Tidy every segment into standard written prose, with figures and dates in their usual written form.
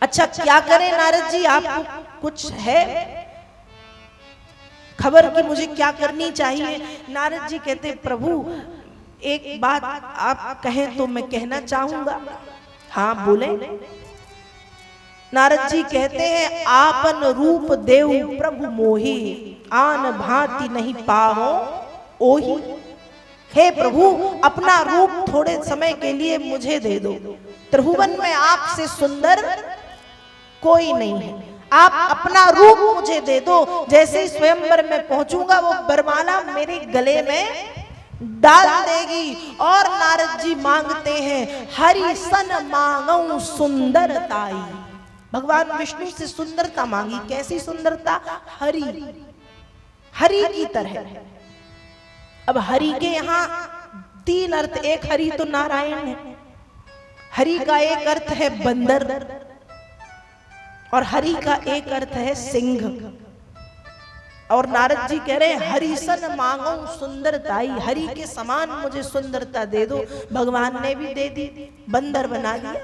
अच्छा क्या करें नारद जी, आपको कुछ है खबर कि मुझे क्या करनी चाहिए? नारद जी कहते प्रभु एक बात आप कहें तो मैं कहना चाहूंगा। हाँ बोले। नारद जी कहते हैं आपन रूप देव प्रभु मोही, आन भांति नहीं पाहो ओही। हे प्रभु अपना रूप थोड़े समय के लिए मुझे दे दो, त्रिभुवन में आपसे सुंदर कोई नहीं है, आप अपना रूप मुझे दे दो। जैसे ही स्वयंवर में पहुंचूंगा वो वरमाला मेरे गले में डाल देगी। और नारद जी मांगते हैं हरि सन मांगऊ सुंदरताई। भगवान विष्णु से सुंदरता मांगी। कैसी सुंदरता? हरि, हरि की तरह। अब हरि के यहाँ तीन अर्थ, एक हरि तो नारायण है, हरि का एक अर्थ है बंदर और हरि का एक अर्थ है सिंह। और नारद जी कह रहे हैं हरि सन मांगो सुंदरताई, हरि के समान मुझे सुंदरता दे दो। भगवान ने भी दे दी, बंदर बना दिया।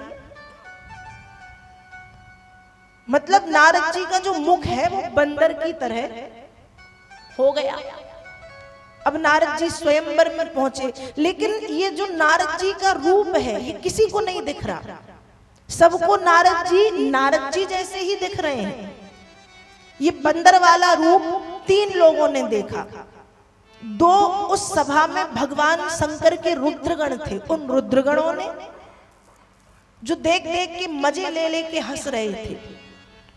मतलब नारद जी का जो मुख है वो बंदर की तरह हो गया। अब नारद जी स्वयंवर में पहुंचे, लेकिन ये जो नारद जी का रूप है ये किसी को नहीं दिख रहा। सबको नारद जी जैसे ही दिख रहे हैं। ये बंदर वाला रूप तीन लोगों ने देखा। दो उस सभा में भगवान शंकर के रुद्रगण थे, उन रुद्रगणों ने जो देख देख के मजे ले लेके हंस रहे थे,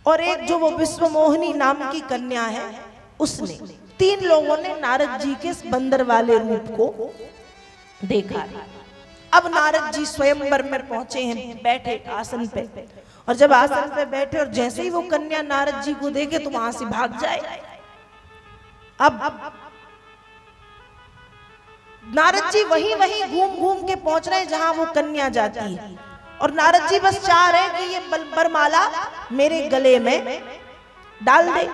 और एक जो वो विश्वमोहिनी नाम की कन्या है उसने। तीन लोगों ने नारद जी के बंदर वाले रूप को देखा। अब नारद जी स्वयंवर में पहुंचे हैं, बैठे आसन पे, और जब आसन पे बैठे और जैसे ही वो कन्या नारद जी को देखे तो वहां से भाग जाए। अब नारद जी वहीं वहीं घूम घूम के पहुंच रहे हैं जहां वो कन्या जाती है, और नारद जी बस चाह रहे कि ये वरमाला मेरे गले में डाल दे।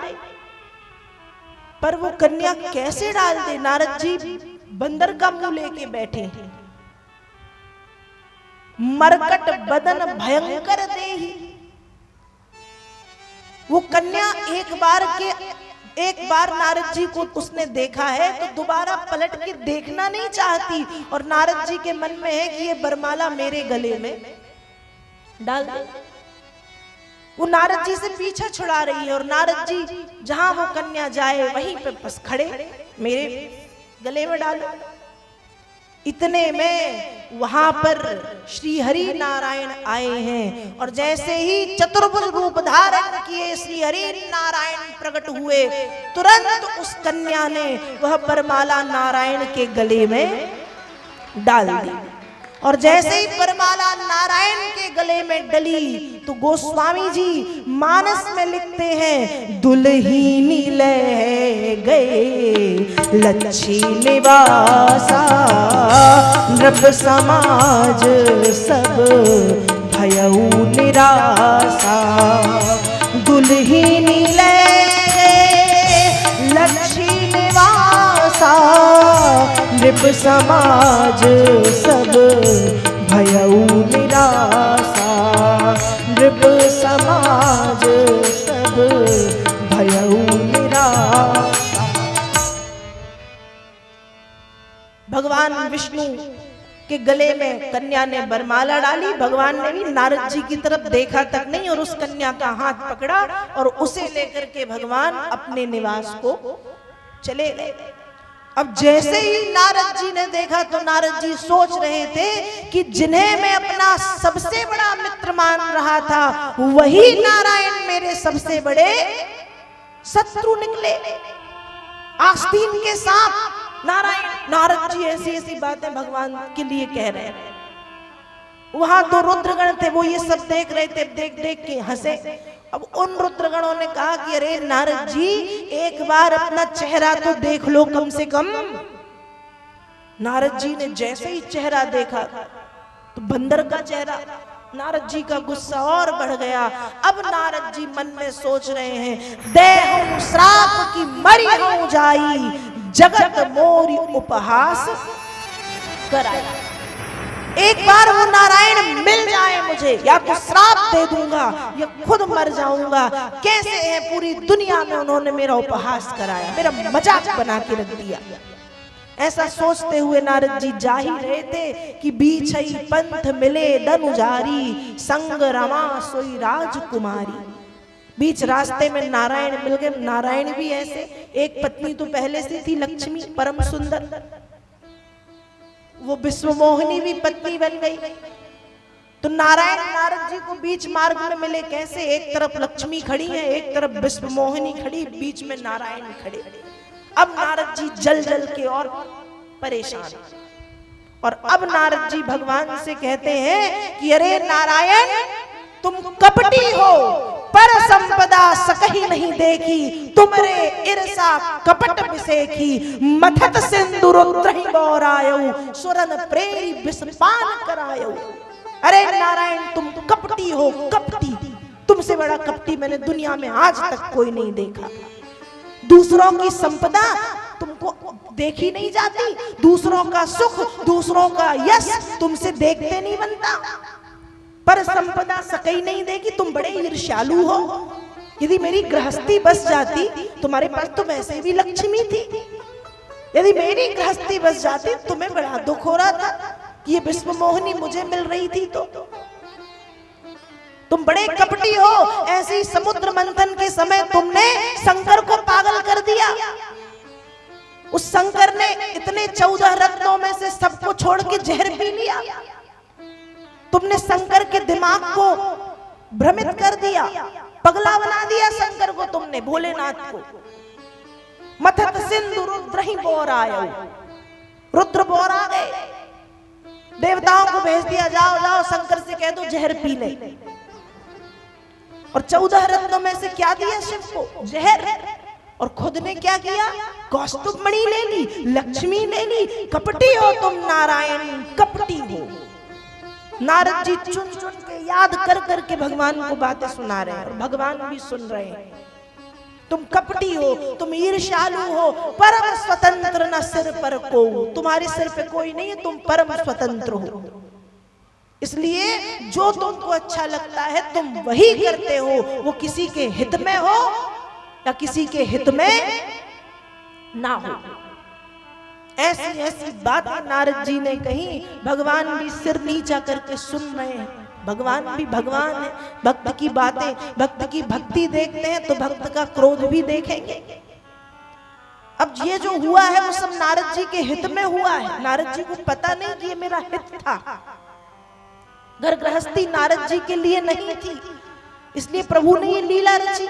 पर वो कन्या कैसे डाल दे? नारद जी बंदर का मुंह लेके बैठे हैं। मरकट बदन भयंकर देही। वो कन्या एक बार नारद जी को उसने देखा है तो दोबारा पलट के देखना नहीं चाहती, और नारद जी के मन में है कि ये वरमाला मेरे गले में डाल दे। वो नारद जी से पीछा छुड़ा रही है, और नारद जी जहां वो कन्या जाए वहीं पे बस खड़े, मेरे गले में डालो। इतने में वहां पर श्री हरि नारायण आए हैं, और जैसे ही चतुर्भुज रूप धारण किए श्री हरि नारायण प्रकट हुए, तुरंत उस कन्या ने वह वरमाला नारायण के गले में डाल दी। और जैसे ही वरमाला नारायण के गले में डली तो गोस्वामी जी मानस में लिखते हैं दुल्हीनी ले गए लच्छी निवासा, नृप समाज सब भयऊ निरासा। दुल्हीनी ले गए लच्छी निवासा, नृप समाज सब भयऊ निरासा। नृप समाज सब भयऊ निरासा। भगवान विष्णु के गले में कन्या ने वरमाला डाली। भगवान ने भी नारद जी की तरफ देखा तक नहीं, और उस कन्या का हाथ पकड़ा और उसे लेकर के भगवान अपने निवास को चले गए। अब जैसे ही नारद जी ने देखा तो नारद जी सोच रहे थे कि जिन्हें मैं अपना सबसे बड़ा मित्र मान रहा था वही नारायण मेरे सबसे बड़े शत्रु निकले। आस्तीन के साथ नारायण। नारद जी ऐसी ऐसी बातें भगवान के लिए कह रहे हैं। वहां दो रुद्रगण थे, वो ये सब देख रहे थे, देख देख के हंसे। अब उन रुद्रगणों ने कहा कि अरे नारद जी एक बार अपना चेहरा तो देख लो कम से कम। नारद जी ने जैसे ही चेहरा देखा तो बंदर का चेहरा, नारद जी का गुस्सा और बढ़ गया। अब नारद जी मन में सोच रहे हैं देहु श्राप की मरी हूं जाई, जगत मोरी उपहास कराई। एक बार वो नारायण मिल जाए मुझे, या तो श्राप दे दूंगा या खुद मर जाऊंगा। कैसे है, पूरी दुनिया में उन्होंने मेरा उपहास कराया, मेरा मजाक बना के रख दिया। ऐसा सोचते हुए नारद जी जा ही रहे थे कि बीछई पंथ मिले धनुजारी, संग रमा सोई राजकुमारी। बीच रास्ते में नारायण मिल गए। नारायण भी ऐसे, एक पत्नी तो पहले से थी लक्ष्मी, परम सुंदर, वो विश्व मोहिनी भी पत्नी बन गई। तो नारायण नारद जी को बीच मार्ग में मिले। कैसे, एक तरफ लक्ष्मी खड़ी है, एक तरफ विश्व मोहिनी खड़ी, बीच में नारायण खड़े। अब नारद जी जल जल के और परेशान, और अब नारद जी भगवान से कहते हैं कि अरे नारायण, तुम कपटी हो, पर संपदा सकही नहीं देखी, तुमरे ईर्षा कपट विसेखी, मथत सिंदूरोद्रहि बौरायऊ, सुरन प्रेरी विषपान करायऊ। अरे नारायण, तुम कपटी हो, कपटी, तुमसे बड़ा कपटी मैंने दुनिया में आज तक कोई नहीं देखा। दूसरों की संपदा तुमको देखी नहीं जाती, दूसरों का सुख, दूसरों का यश तुमसे देखते नहीं बनता, पर संपदा सकई नहीं देगी, तुम बड़े ईर्ष्यालु हो। यदि मेरी गृहस्थी बस जाती, तुम्हारे पास तो वैसे भी लक्ष्मी थी, यदि मेरी गृहस्थी बस जाती, तुम्हें बड़ा दुख हो रहा था कि ये विश्व मोहिनी मुझे मिल रही थी। तो तुम बड़े कपटी हो। ऐसी समुद्र मंथन के समय तुमने शंकर को पागल कर दिया। उस शंकर ने इतने 14 रत्नों में से सबको छोड़ के जहर पी लिया। तुमने शंकर के दिमाग को भ्रमित कर दिया, पगला बना दिया शंकर को तुमने, भोलेनाथ को। मथत सिंधु रुद्रहि बौरायऊ, रुद्र बौरा गए, देवताओं को भेज दिया, जाओ जाओ शंकर से कह दो जहर पी ले। और 14 रत्नों में से क्या दिया शिव को? जहर। और खुद ने क्या किया? कौस्तुभ मणि ले ली, लक्ष्मी ले ली। कपटी हो तुम नारायण, कपटी हो। नारद जी चुन चुन के याद कर कर के भगवान को बातें सुना रहे हैं, और भगवान भी सुन रहे हैं। तुम कपटी हो, तुम ईर्ष्यालु हो, परम स्वतंत्र न सिर पर को, तुम्हारे सिर पे कोई नहीं है, तुम परम स्वतंत्र हो। इसलिए जो तुमको अच्छा लगता है तुम वही करते हो, वो किसी के हित में हो या किसी के हित में ना हो। ऐसी ऐसी बात नारद जी ने कही। भगवान भी सिर नीचा करके सुन रहे हैं। भगवान भी भगवान है, भक्त की बातें, भक्त की भक्ति देखते हैं तो भक्त का क्रोध भी देखेंगे। अब ये जो हुआ है वो सब नारद जी के हित में हुआ है। नारद जी को पता नहीं कि ये मेरा हित था। घर गृहस्थी नारद जी के लिए नहीं थी, इसलिए प्रभु ने ये लीला रची,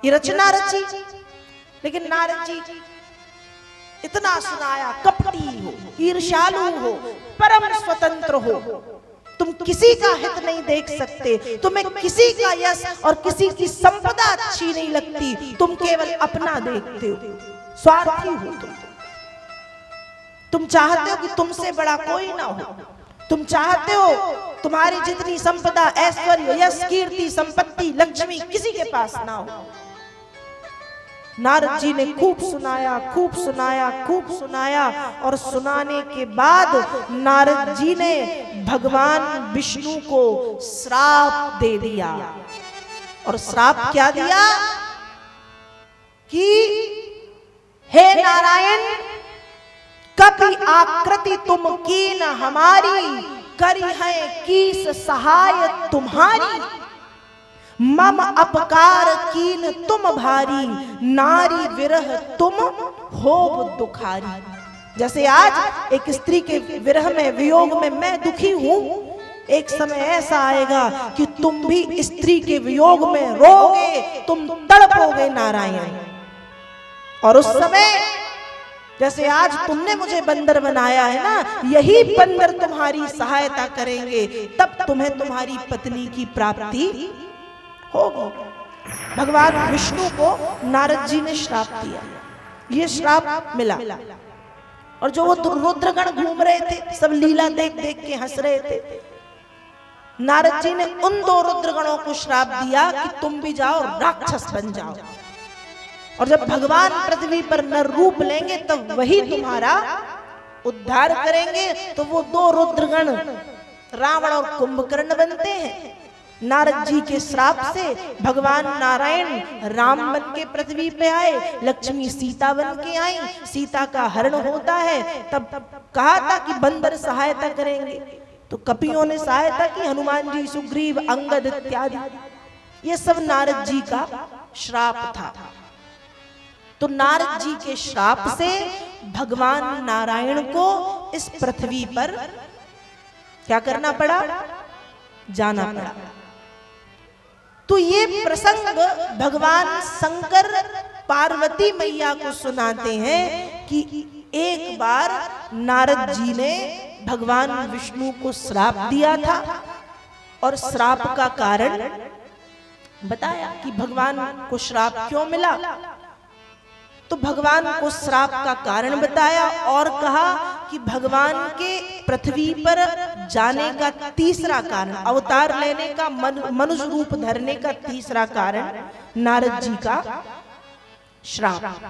ये रचना रची। लेकिन नारद जी इतना सुनाया, कपटी हो, ईर्ष्यालु हो, परम स्वतंत्र हो, तुम किसी का हित नहीं देख सकते, तुम्हें किसी का यश और किसी की संपदा अच्छी नहीं लगती, तुम केवल अपना देखते हो, स्वार्थी हो तुम चाहते हो कि तुमसे बड़ा कोई ना हो, तुम चाहते हो तुम्हारी जितनी संपदा, ऐश्वर्य, यश, कीर्ति, संपत्ति, लक्ष्मी किसी के पास ना हो। नारद जी ने खूब सुनाया, खूब सुनाया, खूब सुनाया, और सुनाने के बाद नारद जी ने भगवान विष्णु को श्राप दे दिया। और श्राप क्या दिया कि हे नारायण, कपि आकृति तुम कीन हमारी, करी है कीस सहाय तुम्हारी, मम अपकार कीन तुम भारी, नारी विरह तुम होब दुखारी। जैसे आज एक स्त्री के विरह में, वियोग में मैं दुखी हूं, एक समय ऐसा आएगा कि तुम भी स्त्री के वियोग में रोगे, तुम तड़पोगे नारायण। और उस समय जैसे आज तुमने मुझे बंदर बनाया है ना, यही बंदर तुम्हारी सहायता करेंगे, तब तुम्हें तुम्हारी पत्नी की प्राप्ति होगी। भगवान विष्णु को नारद जी ने श्राप दिया, ये श्राप मिला। और जो वो रुद्रगण घूम रहे थे, सब लीला देख देख के हंस रहे थे। नारद जी ने उन 2 रुद्रगणों को श्राप दिया कि तुम भी जाओ, राक्षस बन जाओ, और जब भगवान पृथ्वी पर नर रूप लेंगे तब वही तुम्हारा उद्धार करेंगे तो वो दो रुद्रगण रावण और कुंभकर्ण बनते हैं। नारद जी के श्राप से भगवान नारायण राम बन के पृथ्वी पे आए, लक्ष्मी सीता बन के आई, सीता का हरण होता है। तब कहा था कि बंदर सहायता करेंगे, तो कपियों ने सहायता की, हनुमान जी, सुग्रीव, अंगद इत्यादि। ये सब नारद जी का श्राप था। तो नारद जी के श्राप से भगवान नारायण को इस पृथ्वी पर क्या करना पड़ा? जाना पड़ा। तो ये प्रसंग भगवान शंकर पार्वती मैया को सुनाते हैं कि एक बार नारद जी ने भगवान विष्णु को श्राप दिया था और श्राप का कारण बताया कि भगवान को श्राप क्यों मिला। तो भगवान को श्राप का कारण बताया और कहा कि भगवान के पृथ्वी पर जाने का तीसरा कारण, अवतार लेने का, मनुष्य रूप धरने का तीसरा कारण नारद जी का श्राप।